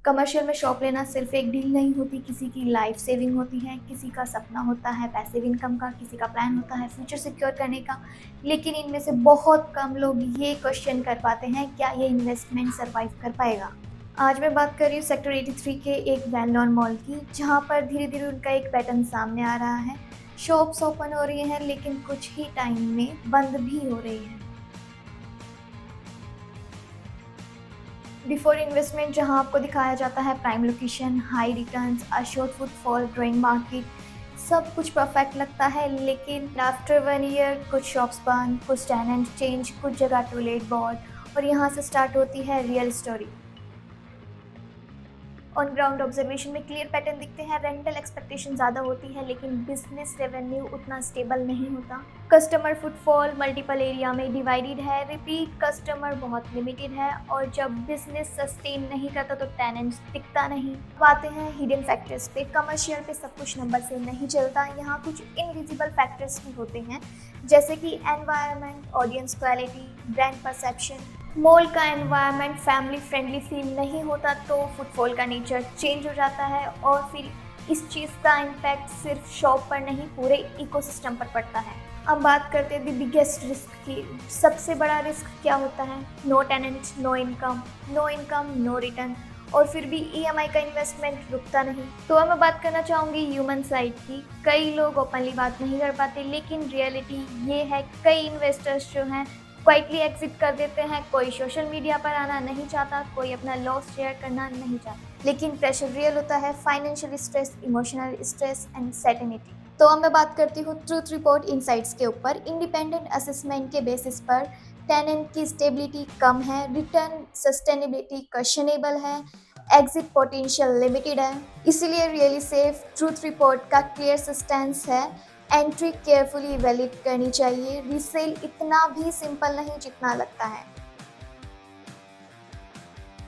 Commercial में shop लेना सिर्फ एक डील नहीं होती, किसी की लाइफ सेविंग होती है, किसी का सपना होता है पैसिव इनकम का, किसी का प्लान होता है फ्यूचर सिक्योर करने का। लेकिन इनमें से बहुत कम लोग ये क्वेश्चन कर पाते हैं, क्या ये इन्वेस्टमेंट सर्वाइव कर पाएगा। आज मैं बात कर रही हूँ सेक्टर 83 के एक वेल नोन मॉल की, जहाँ पर धीरे धीरे उनका एक पैटर्न सामने आ रहा है। शॉप्स ओपन हो रही हैं, लेकिन कुछ ही टाइम में बंद भी हो रही हैं। बिफोर इन्वेस्टमेंट, जहां आपको दिखाया जाता है prime location, high returns, assured footfall, growing market, सब कुछ परफेक्ट लगता है। लेकिन आफ्टर 1 ईयर कुछ शॉप्स बंद, कुछ टेनेंट चेंज, कुछ जगह टू लेट बोर्ड, और यहाँ से स्टार्ट होती है real story. On ground observation में क्लियर पैटर्न दिखते हैं। रेंटल एक्सपेक्टेशन ज़्यादा होती है, लेकिन बिजनेस रेवेन्यू उतना स्टेबल नहीं होता। कस्टमर फुटफॉल मल्टीपल एरिया में डिवाइडेड है, रिपीट कस्टमर बहुत लिमिटेड है, और जब बिजनेस सस्टेन नहीं करता तो टेनेंट्स दिखता नहीं। अब आते हैं हिडन फैक्टर्स पे। कमर्शियल पे सब कुछ नंबर से नहीं चलता, यहाँ कुछ इनविजिबल फैक्टर्स भी होते हैं, जैसे कि environment, audience quality, brand perception. Mall का एनवायरनमेंट फैमिली फ्रेंडली फील नहीं होता तो फुटफॉल का नेचर चेंज हो जाता है, और फिर इस चीज़ का इम्पैक्ट सिर्फ शॉप पर नहीं पूरे इकोसिस्टम पर पड़ता है। अब बात करते हैं द बिगेस्ट रिस्क की। सबसे बड़ा रिस्क क्या होता है? No tenant, no income, no income no return, और फिर भी ईएमआई का इन्वेस्टमेंट रुकता नहीं। तो अब मैं बात करना चाहूँगी ह्यूमन साइड की। कई लोग ओपनली बात नहीं कर पाते, लेकिन रियलिटी ये है कई इन्वेस्टर्स जो हैं क्वाइटली एग्जिट कर देते हैं। कोई सोशल मीडिया पर आना नहीं चाहता, कोई अपना लॉस शेयर करना नहीं चाहता। लेकिन प्रेशर रियल होता है, financial stress, emotional stress and certainty. तो अब मैं बात करती हूँ ट्रूथ रिपोर्ट इनसाइट्स के ऊपर। इंडिपेंडेंट असेसमेंट के बेसिस पर टेनेंट की स्टेबिलिटी कम है, रिटर्न सस्टेनेबिलिटी क्वेश्चनेबल है, एग्जिट पोटेंशियल लिमिटेड है। इसीलिए रियली सेफ ट्रूथ रिपोर्ट का क्लियर स्टेंस है, एंट्री केयरफुली वैलिड करनी चाहिए। रीसेल इतना भी सिंपल नहीं जितना लगता है।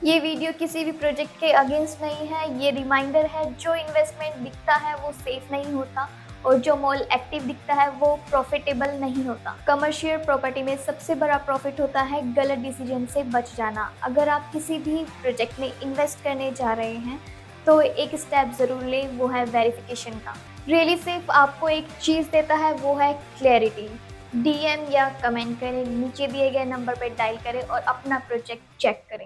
ये वीडियो किसी भी प्रोजेक्ट के अगेंस्ट नहीं है, ये रिमाइंडर है जो इन्वेस्टमेंट दिखता है वो सेफ नहीं होता, और जो मॉल एक्टिव दिखता है वो प्रॉफिटेबल नहीं होता। कमर्शियल प्रॉपर्टी में सबसे बड़ा प्रॉफिट होता है गलत डिसीजन से बच जाना। अगर आप किसी भी प्रोजेक्ट में इन्वेस्ट करने जा रहे हैं तो एक स्टेप ज़रूर लें, वो है वेरिफिकेशन का। रियली सेफ आपको एक चीज़ देता है, वो है क्लैरिटी। डीएम या कमेंट करें, नीचे दिए गए नंबर पर डायल करें और अपना प्रोजेक्ट चेक करें।